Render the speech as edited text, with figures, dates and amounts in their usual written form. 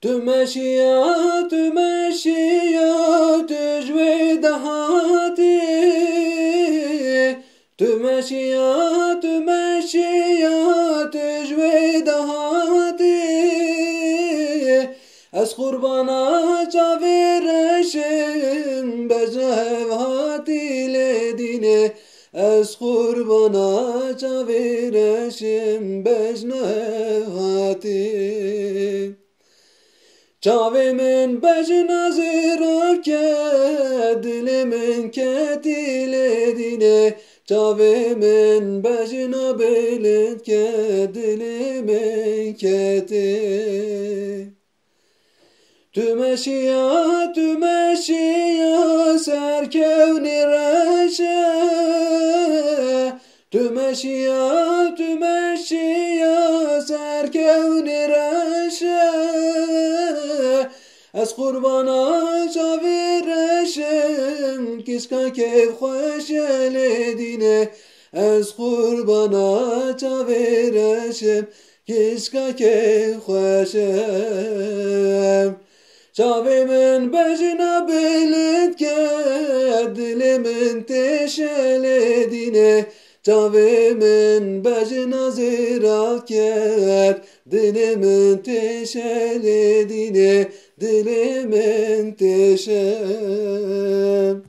تمشيات تمشيات جويد هاتي تمشيات تمشيات جويد هاتي از قربانا چاویرشم بجنه هاتی لدینه از قربانا چاویرشم بجنه هاتی Çavimin becina zirake, dilimin ketiledine. Çavimin becina belitke, dilimin keti. Tümeşiya, tümeşiya, serkevni reşe. Tümeşiya, tümeşiya, serkevni reşe. از قربانا چاویرشم کسکا که خوش لدینه از قربانا چاویرشم کسکا که خوشم چاوی من بجنا بلد که دل من تشلدینه چاوی من بجنا زیرا کرد دل من تشلدینه دل من تشم